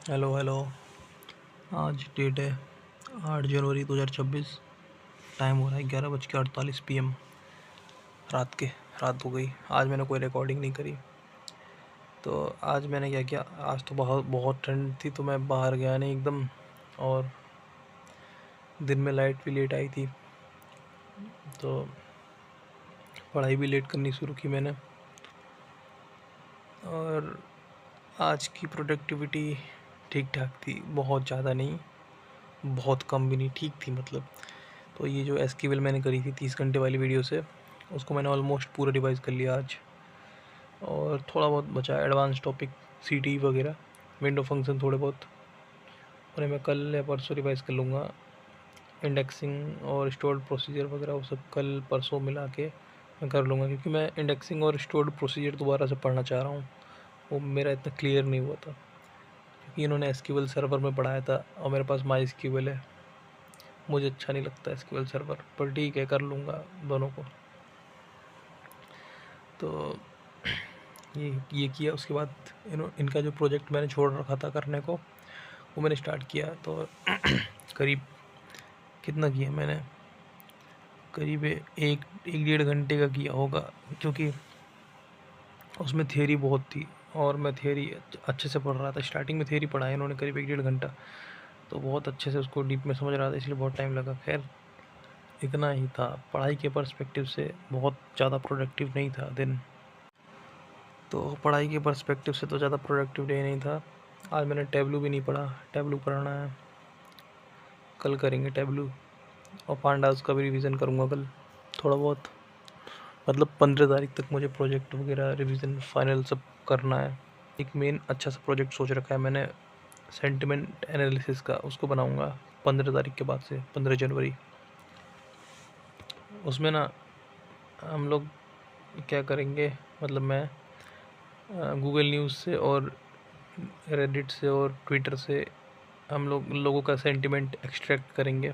Hello hello. आज date है 8 जनवरी 2026। Time हो रहा है 11:48 PM। रात हो गई। आज मैंने कोई रिकॉर्डिंग नहीं करी। तो आज मैंने क्या किया, आज तो बहुत बहुत ठंड थी तो मैं बाहर गया नहीं एकदम। और दिन में लाइट भी लेट आई थी तो पढ़ाई भी लेट करनी शुरू की मैंने। और आज की प्रोडक्टिविटी ठीक ठाक थी, बहुत ज़्यादा नहीं, बहुत कम भी नहीं, ठीक थी मतलब। तो ये जो एसक्यूएल मैंने करी थी 30 घंटे वाली वीडियो से, उसको मैंने ऑलमोस्ट पूरा रिवाइज़ कर लिया आज। और थोड़ा बहुत बचा एडवांस टॉपिक, सीटी वगैरह, विंडो फंक्शन थोड़े बहुत, उन्हें मैं कल या परसों रिवाइज़ कर लूँगा। इंडेक्सिंग और स्टोर्ड प्रोसीजर वगैरह वो सब कल परसों मिला के मैं कर लूँगा, क्योंकि मैं इंडेक्सिंग और स्टोर्ड प्रोसीजर दोबारा से पढ़ना चाह रहा हूँ। वो मेरा इतना क्लियर नहीं हुआ था क्योंकि इन्होंने एसक्यूएल सर्वर में पढ़ाया था और मेरे पास माई एसक्यूएल है। मुझे अच्छा नहीं लगता एसक्यूएल सर्वर, पर ठीक है, कर लूँगा दोनों को। तो ये किया। उसके बाद इनका जो प्रोजेक्ट मैंने छोड़ रखा था करने को, वो मैंने स्टार्ट किया। तो करीब कितना किया मैंने, करीब एक 1.5 घंटे का किया होगा, क्योंकि उसमें थियरी बहुत थी और मैं थियरी अच्छे से पढ़ रहा था। स्टार्टिंग में थियरी पढ़ा है इन्होंने करीब 1.5 घंटा, तो बहुत अच्छे से उसको डीप में समझ रहा था, इसलिए बहुत टाइम लगा। खैर, इतना ही था। पढ़ाई के पर्सपेक्टिव से बहुत ज़्यादा प्रोडक्टिव नहीं था दिन। तो पढ़ाई के पर्सपेक्टिव से तो ज़्यादा प्रोडक्टिव डे नहीं था। आज मैंने टैबलू भी नहीं पढ़ा, टैबलू पढ़ना है, कल करेंगे टैबलू। और पांडास का भी रिवीजन करूँगा कल थोड़ा बहुत। मतलब 15 तारीख तक मुझे प्रोजेक्ट वगैरह रिवीजन फाइनल सब करना है। एक मेन अच्छा सा प्रोजेक्ट सोच रखा है मैंने, सेंटिमेंट एनालिसिस का, उसको बनाऊँगा 15 तारीख के बाद से, 15 जनवरी। उसमें ना हम लोग क्या करेंगे, मतलब मैं गूगल न्यूज़ से और रेडिट से और ट्विटर से हम लोगों का सेंटिमेंट एक्सट्रैक्ट करेंगे।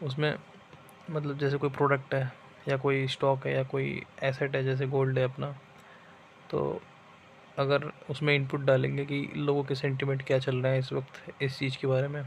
उसमें मतलब जैसे कोई प्रोडक्ट है या कोई स्टॉक है या कोई एसेट है, जैसे गोल्ड है अपना, तो अगर उसमें इनपुट डालेंगे कि लोगों के सेंटिमेंट क्या चल रहे हैं इस वक्त इस चीज़ के बारे में,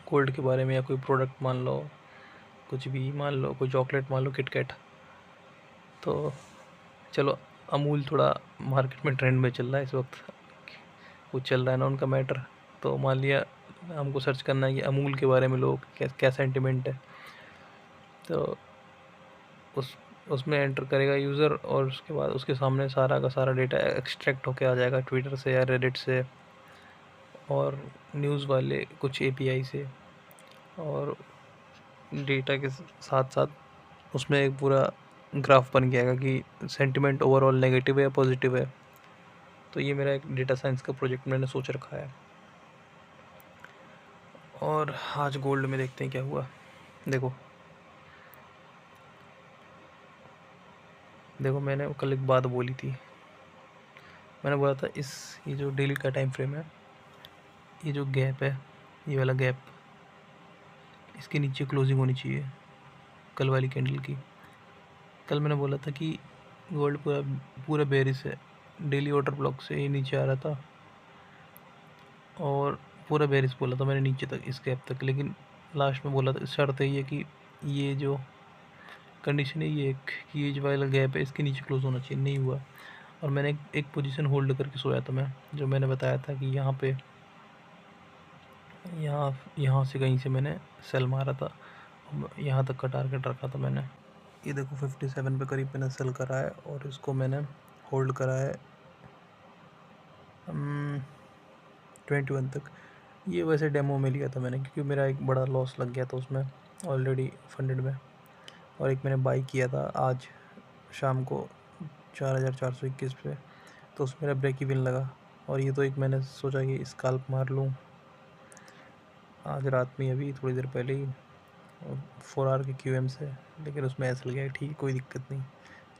गोल्ड के बारे में, या कोई प्रोडक्ट मान लो, कुछ भी मान लो, कोई चॉकलेट मान लो, किटकैट। तो चलो, अमूल थोड़ा मार्केट में ट्रेंड में चल रहा है इस वक्त, कुछ चल रहा है ना उनका मैटर। तो मान लिया हमको सर्च करना है कि अमूल के बारे में लोग क्या क्या सेंटिमेंट है, तो उसमें एंटर करेगा यूज़र, और उसके बाद उसके सामने सारा का सारा डेटा एक्सट्रैक्ट होके आ जाएगा ट्विटर से या रेडिट से और न्यूज़ वाले कुछ एपीआई से। और डेटा के साथ साथ उसमें एक पूरा ग्राफ बन जाएगा कि सेंटिमेंट ओवरऑल नेगेटिव है या पॉजिटिव है। तो ये मेरा एक डेटा साइंस का प्रोजेक्ट मैंने सोच रखा है। और आज गोल्ड में देखते हैं क्या हुआ। देखो देखो, मैंने कल एक बात बोली थी। मैंने बोला था ये जो डेली का टाइम फ्रेम है, ये जो गैप है, ये वाला गैप, इसके नीचे क्लोजिंग होनी चाहिए कल वाली कैंडल की। कल मैंने बोला था कि गोल्ड पूरा पूरा बेरिश है, डेली ऑर्डर ब्लॉक से ही नीचे आ रहा था, और पूरा बेरिश बोला था मैंने नीचे तक, इस गैप तक। लेकिन लास्ट में बोला था शर्त है ये कि ये जो कंडीशन है ये कि ये जो वाला गैप है इसके नीचे क्लोज होना चाहिए। नहीं हुआ, और मैंने एक पोजीशन होल्ड करके सोया था मैं, जो मैंने बताया था कि यहाँ पे यहाँ से कहीं से मैंने सेल मारा था, यहाँ तक का टारगेट रखा था मैंने। ये देखो 57 पे करीब मैंने सेल करा है और इसको मैंने होल्ड करा है 21 तक। ये वैसे डेमो में लिया था मैंने, क्योंकि मेरा एक बड़ा लॉस लग गया था उसमें ऑलरेडी फंडेड में। और एक मैंने बाई किया था आज शाम को 4421 पे, तो उसमें मेरा ब्रेक इवन लगा। और ये तो एक मैंने सोचा कि स्काल्प मार लूँ आज रात में, अभी थोड़ी देर पहले ही, 4 आवर के क्यूएम से, लेकिन उसमें ऐसा लगा ठीक, कोई दिक्कत नहीं,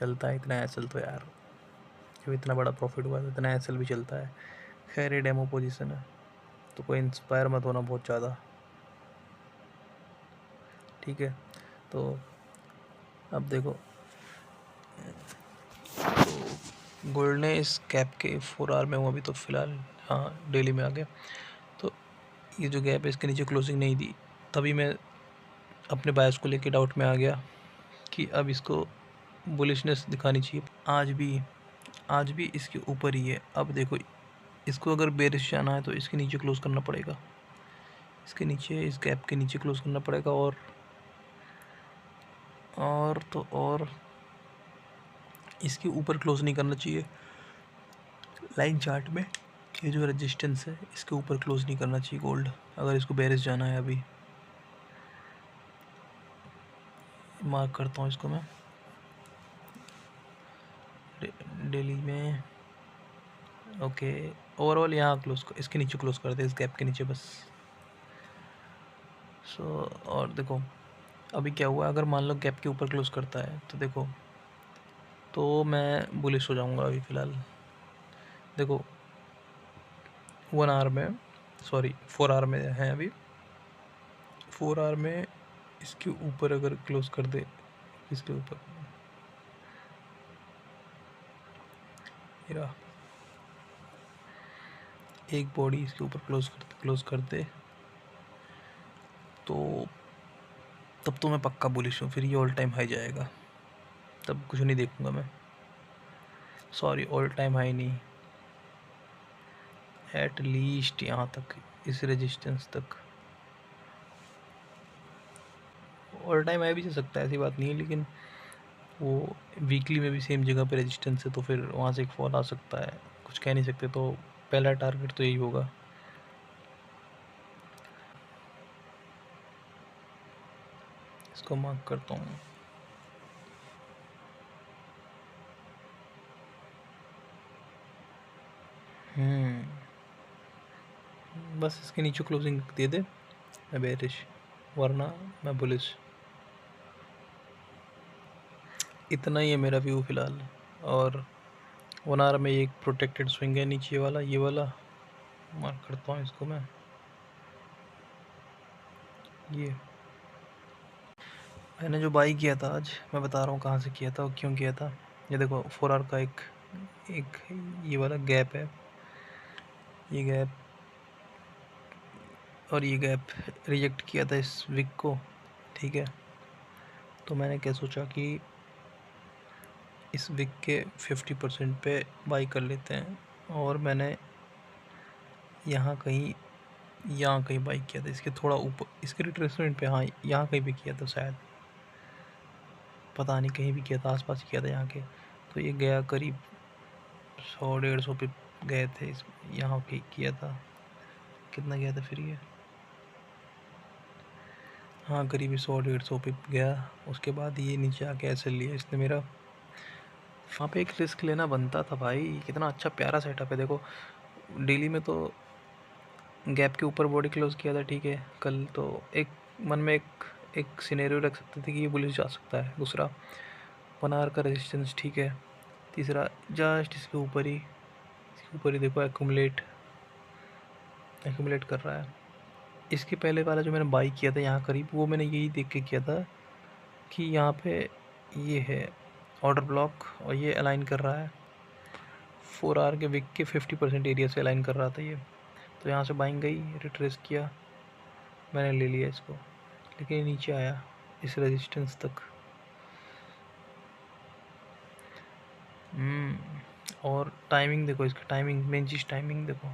चलता है इतना एसएल तो यार, जब इतना बड़ा प्रॉफिट हुआ तो इतना एसएल भी चलता है। खैर ये डेमो पोजीशन है, तो कोई इंस्पायर मत होना बहुत ज़्यादा, ठीक है। तो अब देखो, तो गोल्ड ने इस कैप के 4 आवर में हूँ अभी तो फ़िलहाल, हाँ डेली में आ गया। तो ये जो गैप है इसके नीचे क्लोजिंग नहीं दी, तभी मैं अपने बायस को लेके डाउट में आ गया कि अब इसको बुलिशनेस दिखानी चाहिए। आज भी इसके ऊपर ही है। अब देखो इसको अगर बेरिश जाना है तो इसके नीचे क्लोज करना पड़ेगा, इसके नीचे, इस गैप के नीचे क्लोज करना पड़ेगा। और इसके ऊपर क्लोज नहीं करना चाहिए। लाइन चार्ट में ये जो रेजिस्टेंस है इसके ऊपर क्लोज नहीं करना चाहिए गोल्ड, अगर इसको बेरिश जाना है। अभी मार्क करता हूँ इसको मैं डेली में। ओके, ओवरऑल यहाँ क्लोज, इसके नीचे क्लोज कर दे, इस गैप के नीचे बस। और देखो अभी क्या हुआ, अगर मान लो गैप के ऊपर क्लोज करता है तो देखो, तो मैं बुलिश हो जाऊंगा अभी फ़िलहाल। देखो 1 आवर में, सॉरी 4 आवर में है अभी। 4 आवर में इसके ऊपर अगर क्लोज कर दे, इसके ऊपर मेरा एक बॉडी इसके ऊपर क्लोज कर दे तो तब तो मैं पक्का बुलिश हूँ। फिर ये ऑल टाइम हाई जाएगा, तब कुछ नहीं देखूंगा मैं। सॉरी, ऑल टाइम हाई नहीं, एट लीस्ट यहाँ तक, इस रेजिस्टेंस तक। ऑल टाइम हाई भी जा सकता है, ऐसी बात नहीं है, लेकिन वो वीकली में भी सेम जगह पे रेजिस्टेंस है तो फिर वहाँ से एक फॉल आ सकता है, कुछ कह नहीं सकते। तो पहला टारगेट तो यही होगा। इसको मार्क करता हूँ। बस इसके नीचे क्लोजिंग दे दे, मैं बेरिश, वरना मैं बुलिश। इतना ही है मेरा व्यू फ़िलहाल। और 1 आवर में एक प्रोटेक्टेड स्विंग है नीचे वाला, ये वाला मार्क करता हूँ इसको मैं। ये मैंने जो बाई किया था आज, मैं बता रहा हूँ कहाँ से किया था और क्यों किया था। ये देखो 4 आवर का एक ये वाला गैप है, ये गैप और ये गैप रिजेक्ट किया था इस विक को, ठीक है। तो मैंने क्या सोचा कि इस विक के 50% पे बाई कर लेते हैं, और मैंने यहाँ कहीं बाई किया था, इसके थोड़ा ऊपर, इसके रिट्रेसमेंट पे, हाँ यहाँ कहीं भी किया था शायद, पता नहीं, कहीं भी किया था, आसपास किया था यहाँ के। तो ये गया करीब 100-150 पे गए थे इस, यहाँ पे किया था। कितना गया था फिर ये, हाँ करीब 100-150 पे गया। उसके बाद ये नीचे आके ऐसे लिया इसने मेरा। वहाँ पे एक रिस्क लेना बनता था भाई, कितना अच्छा प्यारा सेटअप है। देखो डेली में तो गैप के ऊपर बॉडी क्लोज किया था, ठीक है। कल तो एक मन में एक सिनेरियो रख सकते थे कि ये बुलिश जा सकता है। दूसरा 1 आवर का रेजिस्टेंस, ठीक है। तीसरा जस्ट इसके ऊपर ही देखो एक्यूमुलेट कर रहा है। इसके पहले वाला जो मैंने बाई किया था यहाँ करीब, वो मैंने यही देख के किया था कि यहाँ पे ये है ऑर्डर ब्लॉक और ये अलाइन कर रहा है 4 आवर के विक के 50% एरिया से अलाइन कर रहा था ये। तो यहाँ से बाइंग गई, रिट्रेस किया, मैंने ले लिया इसको, लेकिन ये नीचे आया इस रेजिस्टेंस तक। और टाइमिंग देखो इसकी, टाइमिंग मेन चीज़, टाइमिंग देखो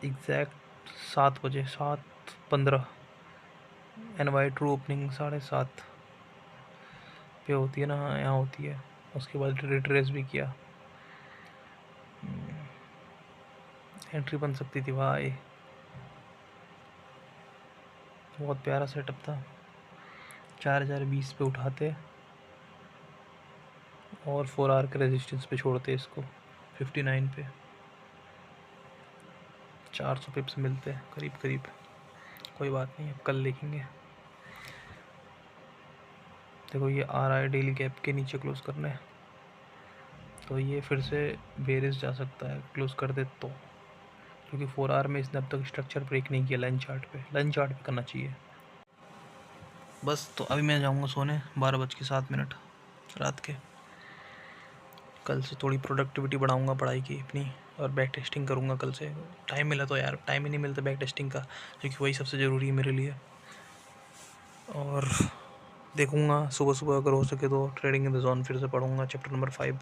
एग्जैक्ट 7 बजे 7:15 NY ट्रू ओपनिंग 7:30 पे होती है ना, हाँ यहाँ होती है। उसके बाद रिट्रेस भी किया, एंट्री बन सकती थी भाई। बहुत प्यारा सेटअप था, 4020 पे उठाते और 4 आवर के रेजिस्टेंस पे छोड़ते इसको 59 पे, 400 पिप्स मिलते करीब करीब। कोई बात नहीं, अब कल देखेंगे। देखो ये आ रहा है डेली गैप के नीचे क्लोज करना है, तो ये फिर से बेरिस जा सकता है क्लोज कर दे तो, क्योंकि 4 आवर में इसने अब तक स्ट्रक्चर ब्रेक नहीं किया। लाइन चार्ट पे करना चाहिए बस। तो अभी मैं जाऊंगा सोने, 12:07 रात के। कल से थोड़ी प्रोडक्टिविटी बढ़ाऊँगा पढ़ाई की अपनी, और बैक टेस्टिंग करूँगा कल से। टाइम मिला तो यार, टाइम ही नहीं मिलता बैक टेस्टिंग का, क्योंकि वही सबसे ज़रूरी है मेरे लिए। और देखूँगा सुबह सुबह अगर हो सके तो ट्रेडिंग इन द जोन फिर से पढ़ूँगा, चैप्टर नंबर 5।